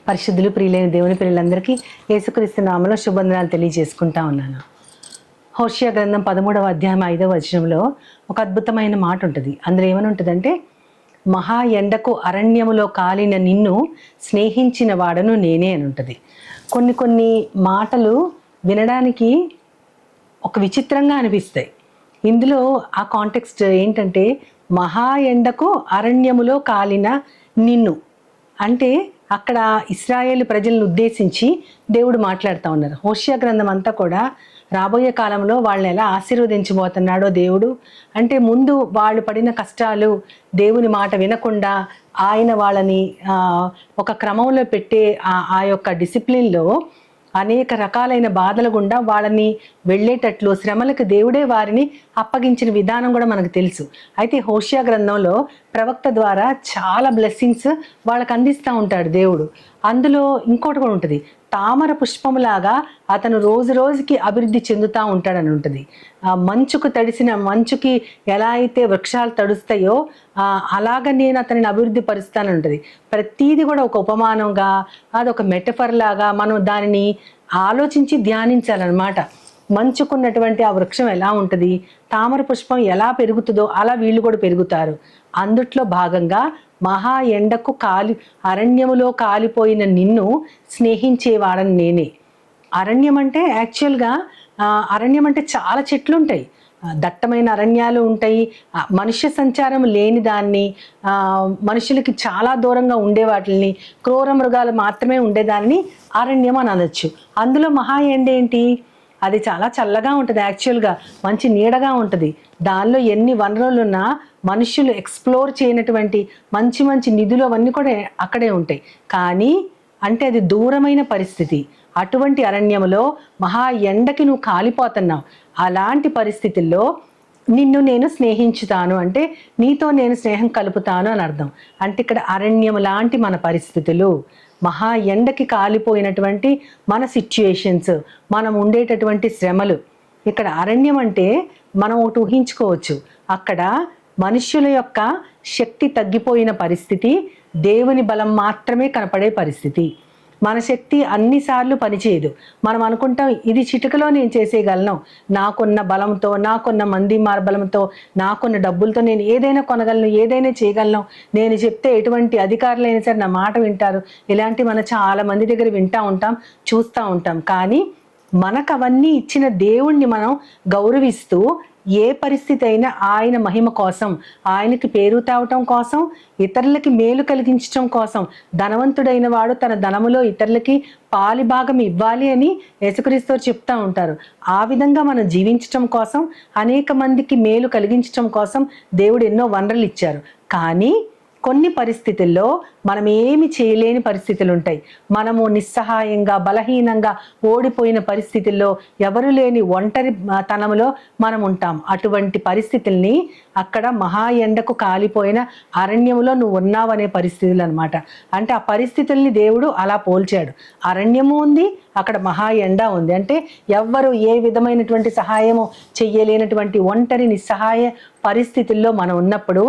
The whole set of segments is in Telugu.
పరిశుద్ధులు ప్రియులైన దేవుని పిల్లలందరికీ యేసుక్రీస్తు నామములో శుభవందనాలు తెలియజేసుకుంటా ఉన్నాను. హోషేయ గ్రంథం 13వ అధ్యాయం 5వ వచనంలో ఒక అద్భుతమైన మాట ఉంటుంది. అందులో ఏమని ఉంటుందంటే, మహా ఎండకు అరణ్యములో కాలిన నిన్ను స్నేహించిన వాడను నేనే అని ఉంటుంది. కొన్ని మాటలు వినడానికి ఒక విచిత్రంగా అనిపిస్తాయి. ఇందులో ఆ కాంటెక్స్ట్ ఏంటంటే, మహా ఎండకు అరణ్యములో కాలిన నిన్ను అంటే అక్కడ ఇశ్రాయేలు ప్రజలను ఉద్దేశించి దేవుడు మాట్లాడుతూ ఉన్నారు. హోషేయ గ్రంథం అంతా కూడా రాబోయే కాలంలో వాళ్ళని ఎలా ఆశీర్వదించబోతున్నాడో దేవుడు, అంటే ముందు వాళ్ళు పడిన కష్టాలు, దేవుని మాట వినకుండా ఆయన వాళ్ళని ఒక క్రమంలో పెట్టే ఆ యొక్క డిసిప్లిన్లో అనేక రకాలైన బాధల గుండా వాళ్ళని వెళ్ళేటట్లు శ్రమలకు దేవుడే వారిని అప్పగించిన విధానం కూడా మనకు తెలుసు. అయితే హోషేయ గ్రంథంలో ప్రవక్త ద్వారా చాలా బ్లెస్సింగ్స్ వాళ్ళకు అందిస్తూ ఉంటాడు దేవుడు. అందులో ఇంకోటి కూడా ఉంటుంది, తామర పుష్పములాగా అతను రోజు రోజుకి అభివృద్ధి చెందుతూ ఉంటాడని ఉంటుంది. మంచుకు తడిసిన మంచుకి ఎలా అయితే వృక్షాలు తడుస్తాయో అలాగ నేను అతనిని అభివృద్ధి పరుస్తానని ఉంటుంది. ప్రతీది కూడా ఒక ఉపమానంగా, అదొక మెటఫర్ లాగా మనం దానిని ఆలోచించి ధ్యానించాలన్నమాట. మంచుకున్నటువంటి ఆ వృక్షం ఎలా ఉంటుంది, తామర పుష్పం ఎలా పెరుగుతుందో అలా వీళ్ళు కూడా పెరుగుతారు. అందుట్లో భాగంగా మహా ఎండకు అరణ్యములో కాలిపోయిన నిన్ను స్నేహించేవాడని నేనే. అరణ్యం అంటే యాక్చువల్గా అరణ్యం అంటే చాలా చెట్లు ఉంటాయి, దట్టమైన అరణ్యాలు ఉంటాయి. మనుష్య సంచారం లేని దాన్ని, మనుషులకి చాలా దూరంగా ఉండే వాటిని, క్రూర మృగాలు మాత్రమే ఉండేదాన్ని అరణ్యం అని అనొచ్చు. అందులో మహా ఎండ ఏంటి, అది చాలా చల్లగా ఉంటుంది, యాక్చువల్గా మంచి నీడగా ఉంటుంది. దానిలో ఎన్ని వనరులున్నా మనుషులు ఎక్స్ప్లోర్ చేయనటువంటి మంచి మంచి నిధులు అవన్నీ కూడా అక్కడే ఉంటాయి. కానీ అంటే అది దూరమైన పరిస్థితి. అటువంటి అరణ్యంలో మహా ఎండకి నువ్వు కాలిపోతున్నావు. అలాంటి పరిస్థితుల్లో నిన్ను నేను స్నేహించుతాను అంటే నీతో నేను స్నేహం కలుపుతాను అని అర్థం. అంటే ఇక్కడ అరణ్యం లాంటి మన పరిస్థితులు, మహా ఎండకి కాలిపోయినటువంటి మన సిచ్యుయేషన్స్, మనం ఉండేటటువంటి శ్రమలు. ఇక్కడ అరణ్యం అంటే మనం ఒకటి ఊహించుకోవచ్చు, అక్కడ మనుష్యుల యొక్క శక్తి తగ్గిపోయిన పరిస్థితి, దేవుని బలం మాత్రమే కనపడే పరిస్థితి. మన శక్తి అన్నిసార్లు పనిచేయదు. మనం అనుకుంటాం ఇది చిటికలో నేను చేసేయగలను, నాకున్న బలంతో, నాకున్న మంది బలంతో, నాకున్న డబ్బులతో నేను ఏదైనా కొనగలను, ఏదైనా చేయగలను, నేను చెప్తే ఎటువంటి అధికారులైనా సరే నా మాట వింటారు. ఇలాంటి మనం చాలా మంది దగ్గర వింటూ ఉంటాం, చూస్తూ ఉంటాం. కానీ మనకు అవన్నీ ఇచ్చిన దేవుణ్ణి మనం గౌరవిస్తూ ఏ పరిస్థితి అయినా ఆయన మహిమ కోసం, ఆయనకి పేరు తేవటం కోసం, ఇతరులకి మేలు కలిగించడం కోసం, ధనవంతుడైన వాడు తన ధనములో ఇతరులకి పాలిభాగం ఇవ్వాలి అని యేసుక్రీస్తు చెప్తా ఉంటారు. ఆ విధంగా మనం జీవించటం కోసం, అనేక మందికి మేలు కలిగించటం కోసం దేవుడు ఎన్నో వనరులు ఇచ్చారు. కానీ కొన్ని పరిస్థితుల్లో మనం ఏమి చేయలేని పరిస్థితులు ఉంటాయి. మనము నిస్సహాయంగా, బలహీనంగా, ఓడిపోయిన పరిస్థితుల్లో, ఎవరు లేని ఒంటరి తనములో మనం ఉంటాం. అటువంటి పరిస్థితుల్ని అక్కడ మహా ఎండకు కాలిపోయిన అరణ్యములో నువ్వు ఉన్నావనే పరిస్థితులు అనమాట. అంటే ఆ పరిస్థితుల్ని దేవుడు అలా పోల్చాడు. అరణ్యము ఉంది, అక్కడ మహా ఎండ ఉంది. అంటే ఎవ్వరు ఏ విధమైనటువంటి సహాయము చెయ్యలేనటువంటి ఒంటరి నిస్సహాయ పరిస్థితుల్లో మనం ఉన్నప్పుడు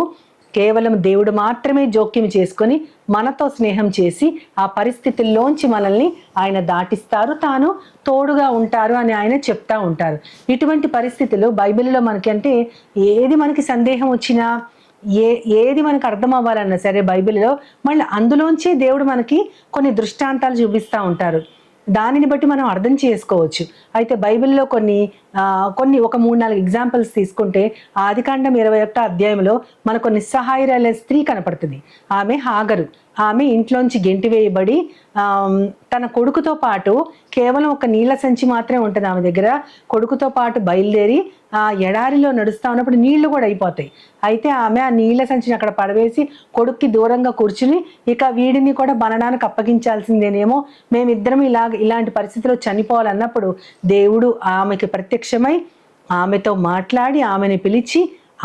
కేవలం దేవుడు మాత్రమే జోక్యం చేసుకొని మనతో స్నేహం చేసి ఆ పరిస్థితుల్లోంచి మనల్ని ఆయన దాటిస్తారు, తాను తోడుగా ఉంటారు అని ఆయన చెప్తా ఉంటారు. ఇటువంటి పరిస్థితులు బైబిల్లో మనకి, అంటే ఏది మనకి సందేహం వచ్చినా, ఏది మనకు అర్థం అవ్వాలన్నా సరే బైబిల్లో మళ్ళీ అందులోంచి దేవుడు మనకి కొన్ని దృష్టాంతాలు చూపిస్తూ ఉంటారు. దానిని బట్టి మనం అర్థం చేసుకోవచ్చు. అయితే బైబిల్లో కొన్ని ఒక 3-4 ఎగ్జాంపుల్స్ తీసుకుంటే, ఆదికాండం 21వ అధ్యాయంలో మనకు నిస్సహాయురాలైన స్త్రీ కనపడుతుంది. ఆమె హాగరు. ఆమె ఇంట్లోంచి గెంటివేయబడి తన కొడుకుతో పాటు, కేవలం ఒక నీళ్ళ సంచి మాత్రమే ఉంటుంది ఆమె దగ్గర, కొడుకుతో పాటు బయలుదేరి ఆ ఎడారిలో నడుస్తూ ఉన్నప్పుడు నీళ్లు కూడా అయిపోతాయి. అయితే ఆమె ఆ నీళ్ళ సంచిని అక్కడ పడవేసి కొడుక్కి దూరంగా కూర్చుని, ఇక వీడిని కూడా బనడానికి అప్పగించాల్సిందేనేమో, మేమిద్దరం ఇలాంటి పరిస్థితిలో చనిపోవాలన్నప్పుడు దేవుడు ఆమెకి ప్రత్యక్షమై ఆమెతో మాట్లాడి ఆమెను పిలిచి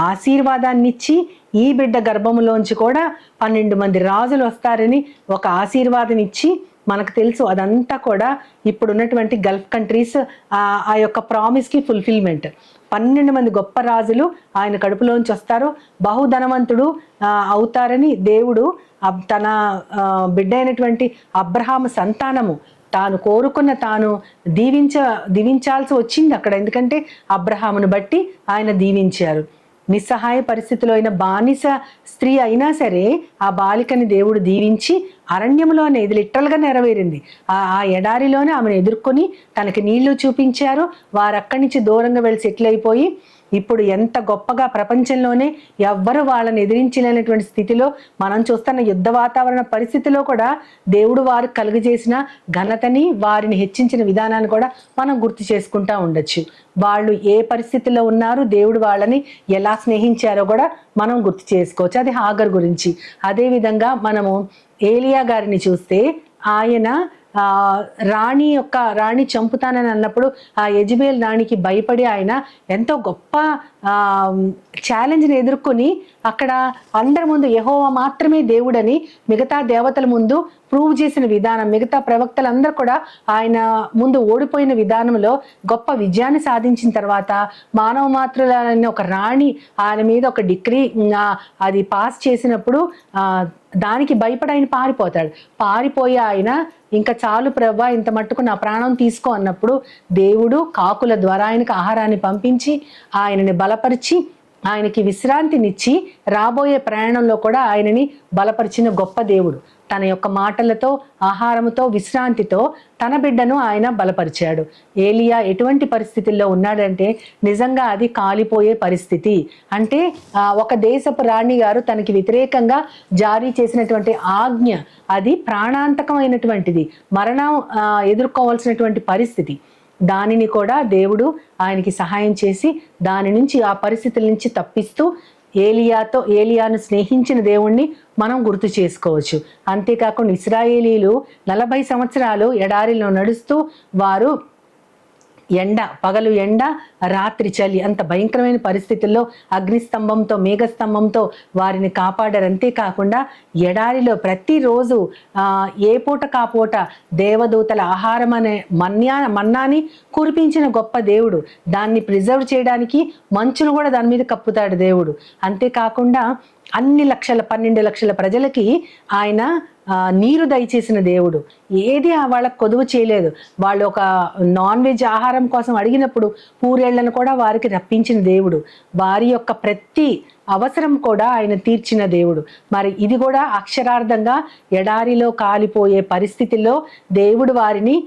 ఆశీర్వాదాన్ని ఇచ్చి, ఈ బిడ్డ గర్భములోంచి కూడా 12 మంది రాజులు వస్తారని ఒక ఆశీర్వాదం ఇచ్చి మనకు తెలుసు అదంతా కూడా ఇప్పుడున్నటువంటి గల్ఫ్ కంట్రీస్ ఆ యొక్క ప్రామిస్కి ఫుల్ఫిల్మెంట్. 12 మంది గొప్ప రాజులు ఆయన కడుపులోంచి వస్తారు, బహుధనవంతుడు అవుతారని దేవుడు తన బిడ్డ అయినటువంటి అబ్రహాము సంతానము తాను కోరుకున్న తాను దీవించాల్సి వచ్చింది అక్కడ. ఎందుకంటే అబ్రహామును బట్టి ఆయన దీవించారు. నిస్సహాయ పరిస్థితిలో అయిన బానిస స్త్రీ అయినా సరే ఆ బాలికని దేవుడు దీవించి అరణ్యంలోనే, ఇది లిటరల్గా నెరవేరింది. ఆ ఎడారిలోనే ఆమెను ఎదుర్కొని తనకి నీళ్లు చూపించారు. వారు అక్కడి నుంచి దూరంగా వెళ్ళి సెటిల్ అయిపోయి ఇప్పుడు ఎంత గొప్పగా ప్రపంచంలోనే ఎవ్వరు వాళ్ళని ఎదిరించలేనటువంటి స్థితిలో మనం చూస్తున్న యుద్ధ వాతావరణ పరిస్థితిలో కూడా దేవుడు వారు కలుగజేసిన ఘనతని, వారిని హెచ్చించిన విధానాన్ని కూడా మనం గుర్తు చేసుకుంటా ఉండొచ్చు. వాళ్ళు ఏ పరిస్థితిలో ఉన్నారు, దేవుడు వాళ్ళని ఎలా స్నేహించారో కూడా మనం గుర్తు చేసుకోవచ్చు. అది హాగర్ గురించి. అదేవిధంగా మనము ఏలియా గారిని చూస్తే ఆయన రాణి చంపుతానని అన్నప్పుడు ఆ యెజబెల్ రాణికి భయపడి ఆయన ఎంతో గొప్ప ఛాలెంజ్ని ఎదుర్కొని అక్కడ అందరి ముందు యెహోవా మాత్రమే దేవుడని మిగతా దేవతల ముందు ప్రూవ్ చేసిన విధానం, మిగతా ప్రవక్తలందరూ కూడా ఆయన ముందు ఓడిపోయిన విధానంలో గొప్ప విజయాన్ని సాధించిన తర్వాత మానవ మాతృలని ఒక రాణి ఆయన మీద ఒక డిగ్రీ అది పాస్ చేసినప్పుడు దానికి భయపడి ఆయన పారిపోయి ఆయన ఇంకా చాలు ప్రభా, ఇంత మట్టుకు నా ప్రాణం తీసుకో అన్నప్పుడు దేవుడు కాకుల ద్వారా ఆయనకు ఆహారాన్ని పంపించి ఆయనని బలపరిచి ఆయనకి విశ్రాంతినిచ్చి రాబోయే ప్రయాణంలో కూడా ఆయనని బలపరిచిన గొప్ప దేవుడు. తన యొక్క మాటలతో, ఆహారముతో, విశ్రాంతితో తన బిడ్డను ఆయన బలపరిచాడు. ఏలియా ఎటువంటి పరిస్థితుల్లో ఉన్నాడంటే నిజంగా అది కాలిపోయే పరిస్థితి. అంటే ఒక దేశపు రాణి గారు తనకి వ్యతిరేకంగా జారీ చేసినటువంటి ఆజ్ఞ అది ప్రాణాంతకమైనటువంటిది, మరణం ఎదుర్కోవాల్సినటువంటి పరిస్థితి. దానిని కూడా దేవుడు ఆయనకి సహాయం చేసి దాని నుంచి, ఆ పరిస్థితుల నుంచి తప్పిస్తూ ఏలియాను స్నేహించిన దేవుణ్ణి మనం గుర్తు చేసుకోవచ్చు. అంతేకాకుండా ఇశ్రాయేలీలు 40 సంవత్సరాలు ఎడారిలో నడుస్తూ వారు పగలు ఎండ రాత్రి చలి, అంత భయంకరమైన పరిస్థితుల్లో అగ్నిస్తంభంతో, మేఘస్తంభంతో వారిని కాపాడారు. అంతేకాకుండా ఎడారిలో ప్రతిరోజు ఏ పూట కాపూట దేవదూతల ఆహారం అనే మన్నాని కురిపించిన గొప్ప దేవుడు. దాన్ని ప్రిజర్వ్ చేయడానికి మంచును కూడా దాని మీద కప్పుతాడు దేవుడు. అంతేకాకుండా అన్ని 12 లక్షల ప్రజలకి ఆయన నీరు దయచేసిన దేవుడు. ఏది వాళ్ళకు కొదువు చేయలేదు. వాళ్ళు ఒక నాన్ వెజ్ ఆహారం కోసం అడిగినప్పుడు పూరేళ్లను కూడా వారికి రప్పించిన దేవుడు. వారి యొక్క ప్రతి అవసరం కూడా ఆయన తీర్చిన దేవుడు. మరి ఇది కూడా అక్షరార్థంగా ఎడారిలో కాలిపోయే పరిస్థితిలో దేవుడు వారిని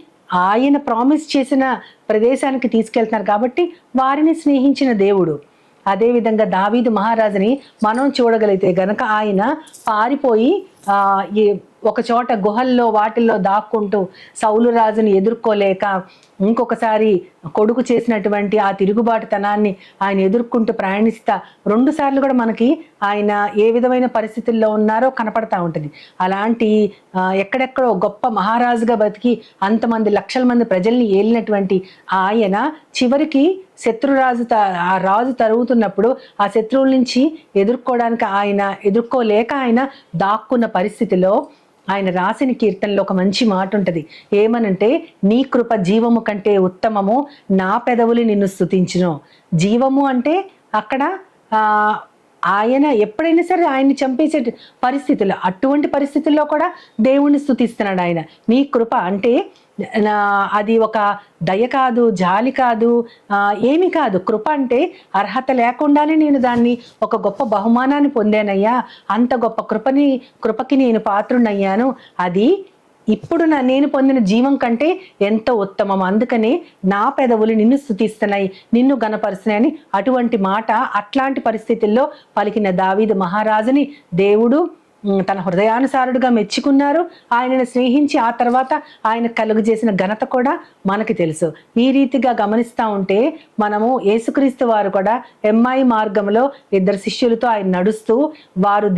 ఆయన ప్రామిస్ చేసిన ప్రదేశానికి తీసుకెళ్తున్నారు కాబట్టి వారిని స్నేహించిన దేవుడు. అదేవిధంగా దావీదు మహారాజుని మనం చూడగలిగితే గనక ఆయన పారిపోయి ఒక చోట గుహల్లో వాటిల్లో దాక్కుంటూ సౌలు రాజుని ఎదుర్కోలేక ఇంకొకసారి కొడుకు చేసినటువంటి ఆ తిరుగుబాటుతనాన్ని ఆయన ఎదుర్కొంటూ ప్రయాణిస్తా 2 సార్లు కూడా మనకి ఆయన ఏ విధమైన పరిస్థితుల్లో ఉన్నారో కనపడతా ఉంటుంది. అలాంటి ఎక్కడెక్కడో గొప్ప మహారాజుగా బతికి అంతమంది లక్షల మంది ప్రజల్ని ఏలినటువంటి ఆయన చివరికి ఆ రాజు తరుగుతున్నప్పుడు ఆ శత్రువుల నుంచి ఎదుర్కోలేక ఆయన దాక్కున్న పరిస్థితిలో ఆయన రాసిన కీర్తనలో ఒక మంచి మాట ఉంటుంది. ఏమనంటే, నీ కృప జీవము కంటే ఉత్తమము, నా పెదవులు నిన్ను స్తుతించును. జీవము అంటే అక్కడ ఆయన ఎప్పుడైనా సరే ఆయన్ని చంపేసే పరిస్థితుల్లో, అటువంటి పరిస్థితుల్లో కూడా దేవుణ్ణి స్తుతిస్తున్నాడు ఆయన. నీ కృప అంటే అది ఒక దయ కాదు, జాలి కాదు, ఏమి కాదు. కృప అంటే అర్హత లేకుండానే నేను దాన్ని ఒక గొప్ప బహుమానాన్ని పొందానయ్యా, అంత గొప్ప కృపకి నేను పాత్రునయ్యాను. అది ఇప్పుడు నేను పొందిన జీవం కంటే ఎంతో ఉత్తమం. అందుకనే నా పెదవులు నిన్ను స్తుతిస్తున్నాయి, నిన్ను గణపరుస్తున్నాయని అటువంటి మాట అట్లాంటి పరిస్థితుల్లో పలికిన దావీదు మహారాజుని దేవుడు తన హృదయానుసారుడుగా మెచ్చుకున్నారు. ఆయనను స్నేహించి ఆ తర్వాత ఆయన కలుగజేసిన ఘనత కూడా మనకి తెలుసు. ఈ రీతిగా గమనిస్తూ ఉంటే మనము యేసుక్రీస్తు వారు కూడా ఎమ్మాయి మార్గంలో 2 శిష్యులతో ఆయన నడుస్తూ వారు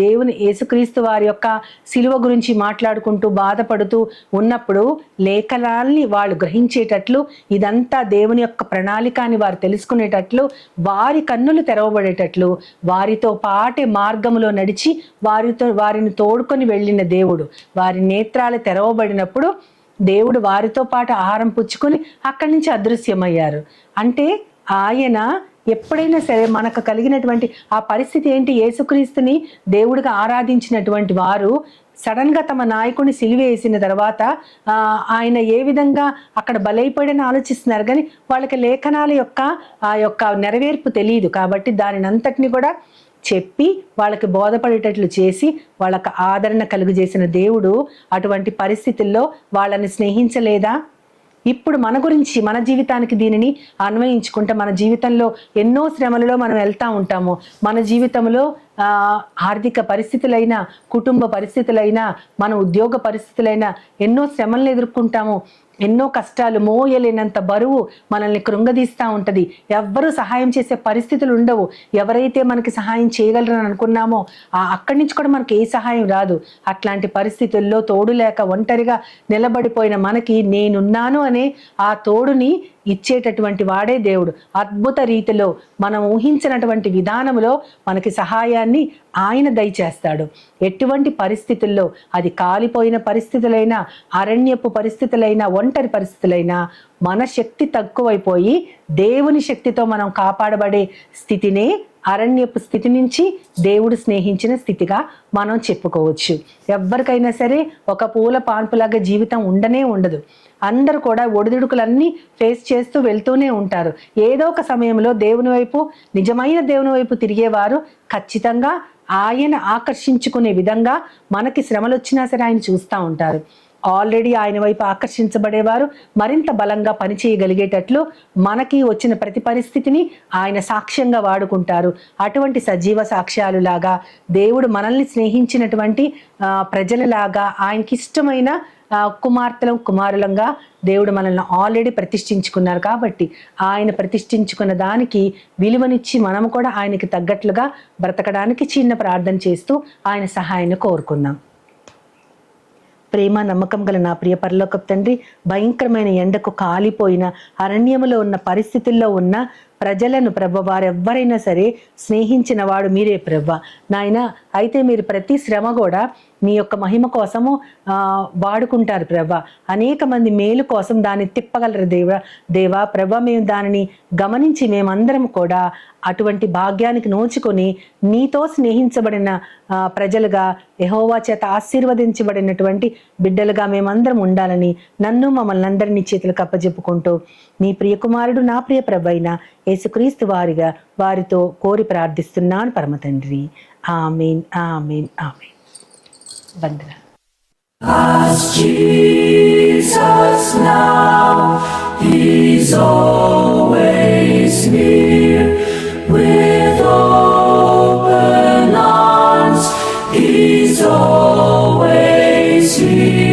యేసుక్రీస్తు వారి యొక్క శిలువ గురించి మాట్లాడుకుంటూ బాధపడుతూ ఉన్నప్పుడు లేఖనాల్ని వాళ్ళు గ్రహించేటట్లు, ఇదంతా దేవుని యొక్క ప్రణాళిక అని వారు తెలుసుకునేటట్లు, వారి కన్నులు తెరవబడేటట్లు వారితో పాటే మార్గంలో నడిచి వారిని తోడుకొని వెళ్ళిన దేవుడు. వారి నేత్రాలు తెరవబడినప్పుడు దేవుడు వారితో పాటు ఆహారం పుచ్చుకొని అక్కడి నుంచి అదృశ్యమయ్యారు. అంటే ఆయన ఎప్పుడైనా సరే మనకు కలిగినటువంటి ఆ పరిస్థితి ఏంటి, యేసుక్రీస్తుని దేవుడిగా ఆరాధించినటువంటి వారు సడన్ గా తమ నాయకుడిని సిలువేసిన తర్వాత ఆయన ఏ విధంగా అక్కడ బలైపోయాడని ఆలోచిస్తున్నారు, కానీ వాళ్ళకి లేఖనాల యొక్క ఆ యొక్క నెరవేర్పు తెలియదు. కాబట్టి దానిని అంతటిని కూడా చెప్పి వాళ్ళకి బోధపడేటట్లు చేసి వాళ్ళకి ఆదరణ కలుగజేసిన దేవుడు అటువంటి పరిస్థితుల్లో వాళ్ళని స్నేహించలేదా? ఇప్పుడు మన గురించి, మన జీవితానికి దీనిని అన్వయించుకుంటే, మన జీవితంలో ఎన్నో శ్రమలలో మనం వెళ్తూ ఉంటాము. మన జీవితంలో ఆర్థిక పరిస్థితులైనా, కుటుంబ పరిస్థితులైనా, మన ఉద్యోగ పరిస్థితులైనా ఎన్నో శ్రమలను ఎదుర్కొంటాము. ఎన్నో కష్టాలు, మోయలేనంత బరువు మనల్ని కృంగదీస్తూ ఉంటుంది. ఎవ్వరూ సహాయం చేసే పరిస్థితులు ఉండవు. ఎవరైతే మనకి సహాయం చేయగలరని అనుకున్నామో అక్కడి నుంచి కూడా మనకి ఏ సహాయం రాదు. అట్లాంటి పరిస్థితుల్లో తోడు లేక ఒంటరిగా నిలబడిపోయిన మనకి నేనున్నాను అనే ఆ తోడుని ఇచ్చేటటువంటి వాడే దేవుడు. అద్భుత రీతిలో మనం ఊహించినటువంటి విధానంలో మనకి సహాయాన్ని ఆయన దయచేస్తాడు. ఎటువంటి పరిస్థితుల్లో, అది కాలిపోయిన పరిస్థితులైనా, అరణ్యపు పరిస్థితులైనా, ఒంటరి పరిస్థితులైనా, మన శక్తి తక్కువైపోయి దేవుని శక్తితో మనం కాపాడబడే స్థితినే అరణ్యపు స్థితి నుంచి దేవుడు స్నేహించిన స్థితిగా మనం చెప్పుకోవచ్చు. ఎవరికైనా సరే ఒక పూల పాన్పులాగా జీవితం ఉండనే ఉండదు. అందరూ కూడా ఒడిదుడుకులన్నీ ఫేస్ చేస్తూ వెళ్తూనే ఉంటారు. ఏదో ఒక సమయంలో దేవుని వైపు, నిజమైన దేవుని వైపు తిరిగేవారు ఖచ్చితంగా ఆయన ఆకర్షించుకునే విధంగా మనకి శ్రమలు వచ్చినా సరే ఆయన చూస్తూ ఉంటారు. ఆల్రెడీ ఆయన వైపు ఆకర్షించబడేవారు మరింత బలంగా పనిచేయగలిగేటట్లు మనకి వచ్చిన ప్రతి పరిస్థితిని ఆయన సాక్ష్యంగా వాడుకుంటారు. అటువంటి సజీవ సాక్ష్యాలు లాగా, దేవుడు మనల్ని స్నేహించినటువంటి ప్రజలలాగా, ఆయనకి ఇష్టమైన కుమార్తెలం, కుమారులంగా దేవుడు మనల్ని ఆల్రెడీ ప్రతిష్ఠించుకున్నారు. కాబట్టి ఆయన ప్రతిష్ఠించుకున్న దానికి విలువనిచ్చి మనము కూడా ఆయనకి తగ్గట్లుగా బ్రతకడానికి చిన్న ప్రార్థన చేస్తూ ఆయన సహాయాన్ని కోరుకుందాం. ప్రేమ నమ్మకం గల నా ప్రియ పరలోకపు తండ్రి, భయంకరమైన ఎండకు కాలిపోయిన అరణ్యములో ఉన్న పరిస్థితుల్లో ఉన్న ప్రజలను ప్రభ, వారెవ్వరైనా సరే స్నేహించిన వాడు మీరే ప్రభ నాయన. అయితే మీరు ప్రతి శ్రమ కూడా మీ యొక్క మహిమ కోసము వాడుకుంటారు ప్రభ. అనేక మంది మేలు కోసం దాన్ని తిప్పగలరు దేవా ప్రభ. మేము దానిని గమనించి మేమందరం కూడా అటువంటి భాగ్యానికి నోచుకొని నీతో స్నేహించబడిన ప్రజలుగా, యెహోవా చేత ఆశీర్వదించబడినటువంటి బిడ్డలుగా మేమందరం ఉండాలని నన్ను, మమ్మల్ని అందరినీ చేతులకు అప్పజెప్పుకుంటూ నీ ప్రియకుమారుడు, నా ప్రియ ప్రభైన యేసుక్రీస్తు వారిగా వారితో కోరి ప్రార్థిస్తున్నాను పరమ తండ్రి. ఆమేన్, ఆమేన్, ఆమేన్. వందనాలు. As Jesus now, He's always near, with open arms, He's always here.